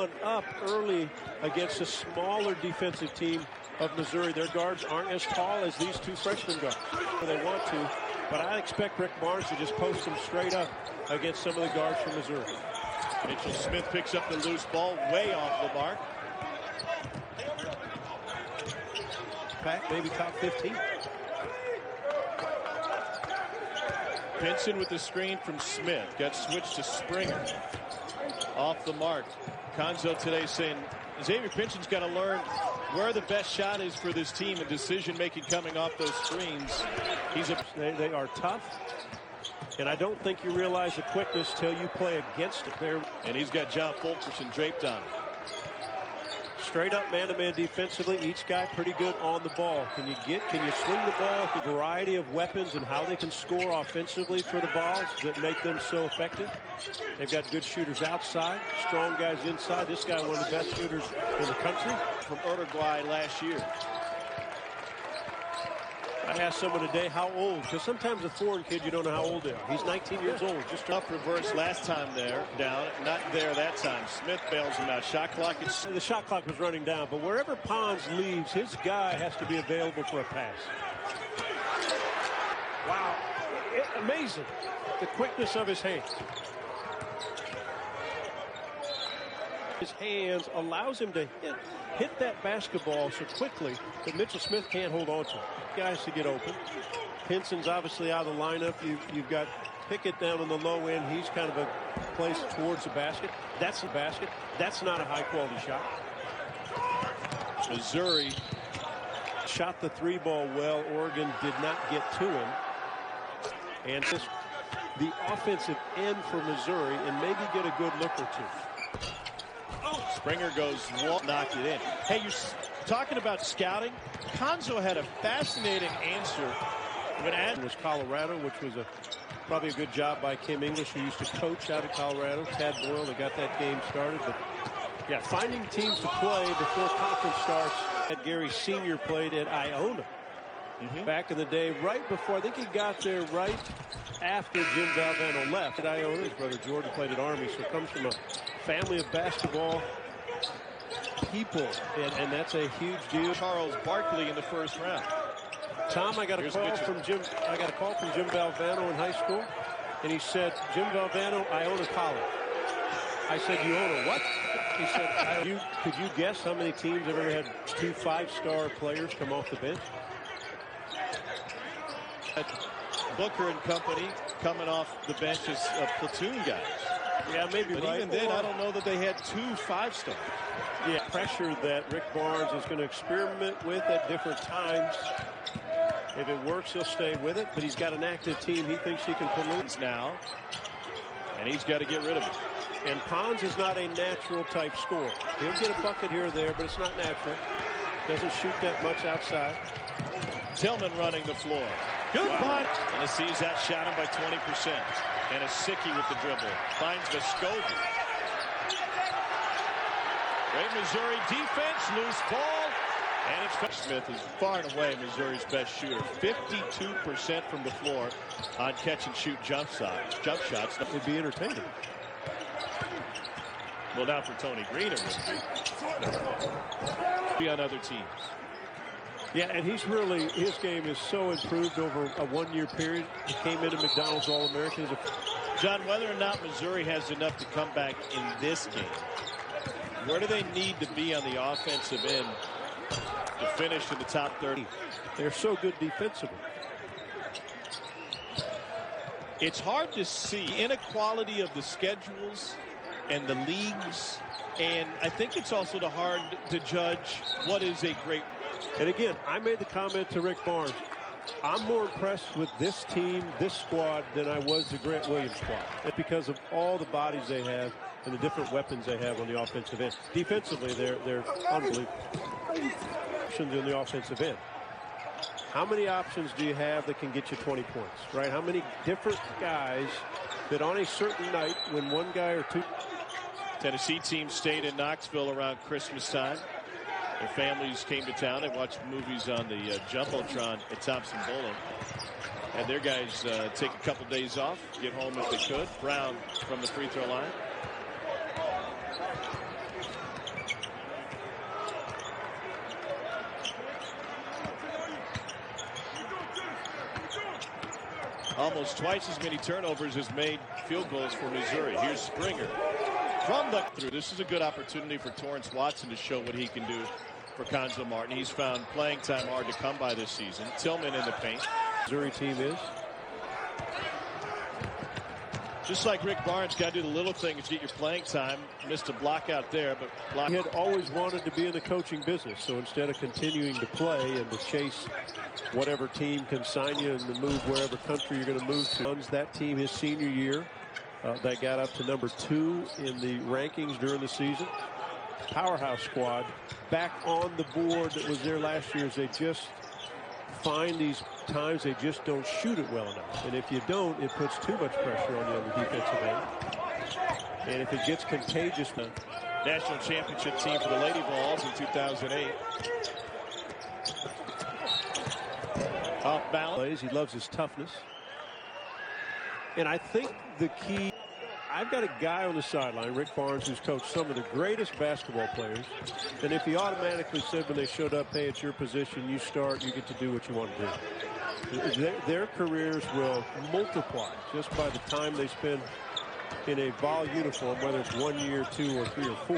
one up early against a smaller defensive team of Missouri. Their guards aren't as tall as these two freshman guards. They want to, but I expect Rick Barnes to just post them straight up against some of the guards from Missouri. Mitchell Smith picks up the loose ball way off the mark. Back, maybe top 15. Pinson with the screen from Smith. Got switched to Springer. Off the mark. Konzo today saying Xavier Pinson's got to learn where the best shot is for this team and decision making coming off those screens. They are tough, and I don't think you realize the quickness till you play against it there. And he's got John Fulkerson draped on him. Straight up man-to-man defensively, each guy pretty good on the ball. Can you swing the ball? The variety of weapons and how they can score offensively for the balls that make them so effective. They've got good shooters outside, strong guys inside. This guy, one of the best shooters in the country. From Uruguay last year. I asked someone today how old, because sometimes a foreign kid, you don't know how old they are. He's 19 years old. Just up reverse last time down. Not there that time. Smith bails him out. Shot clock is... The shot clock was running down, but wherever Pons leaves, his guy has to be available for a pass. Wow. Amazing. The quickness of his hands. His hands allows him to hit that basketball so quickly that Mitchell Smith can't hold on to it. Guys to get open. Pinson's obviously out of the lineup. You've got Pickett down on the low end. He's kind of a place towards the basket. That's the basket. That's not a high quality shot. Missouri shot the three ball well. Oregon did not get to him. And the offensive end for Missouri and maybe get a good look or two. Springer goes, knocked it in. Hey, you're talking about scouting. Konzo had a fascinating answer. It was Colorado, which was probably a good job by Kim English, who used to coach out of Colorado. Tad Boyle, they got that game started. But yeah, finding teams to play before conference starts. Gary Sr. played at Iona back in the day, right before. I think he got there right after Jim Valvano left at Iona. His brother Jordan played at Army, so it comes from a family of basketball people, and that's a huge deal. Charles Barkley in the first round. Tom, I got a call from Jim Valvano in high school, and he said, Jim Valvano, Iona College. I said, you own a what? He said, could you guess how many teams have ever had 2 5-star players come off the bench? Booker and company coming off the bench as platoon guys. Yeah, maybe but right. Even then, I don't know that they had 2 5-stars. Yeah, pressure that Rick Barnes is going to experiment with at different times. If it works, he'll stay with it. But he's got an active team. He thinks he can pollute now, and he's got to get rid of it. And Pons is not a natural type scorer. He'll get a bucket here or there, but it's not natural. Doesn't shoot that much outside. Tillman running the floor. Good punt. And he sees that shot him by 20%. And a Sicky with the dribble. Finds Vescovi. Great Missouri defense. Loose ball. And it's Smith is far and away Missouri's best shooter. 52% from the floor on catch and shoot jump shots. That would be entertaining. Well, not for Tony Green, it would be on other teams. Yeah, and his game is so improved over a 1-year period. He came into McDonald's All-American. John, whether or not Missouri has enough to come back in this game, where do they need to be on the offensive end to finish in the top 30? They're so good defensively. It's hard to see inequality of the schedules and the leagues, and I think it's also hard to judge what is a great. And again, I made the comment to Rick Barnes. I'm more impressed with this team, this squad, than I was the Grant Williams squad. It's because of all the bodies they have and the different weapons they have on the offensive end. Defensively, they're unbelievable. Options on the offensive end. How many options do you have that can get you 20 points, right? How many different guys that on a certain night, when one guy or two. Tennessee team stayed in Knoxville around Christmas time. Their families came to town and watched movies on the Jumbotron at Thompson Bowling. And their guys take a couple days off, get home if they could. Brown from the free throw line. almost twice as many turnovers as made field goals for Missouri. Here's Springer from the through. This is a good opportunity for Torrance Watson to show what he can do for Cuonzo Martin. He's found playing time hard to come by this season. Tillman in the paint. Missouri team is. Just like Rick Barnes, got to do the little things to get your playing time. Missed a block out there, but block. He had always wanted to be in the coaching business, so instead of continuing to play and to chase whatever team can sign you and to move wherever country you're going to move to, runs that team his senior year. They got up to number 2 in the rankings during the season. Powerhouse squad back on the board that was there last year, as they just find these times they just don't shoot it well enough. And if you don't, it puts too much pressure on you on the defensive end. And if it gets contagious. The national championship team for the Lady Vols in 2008. Off balance. He loves his toughness. And I think the key, I've got a guy on the sideline, Rick Barnes, who's coached some of the greatest basketball players. And if he automatically said when they showed up, hey, it's your position, you start, you get to do what you want to do. Their careers will multiply just by the time they spend in a Vol uniform, whether it's 1 year, 2, or 3, or 4.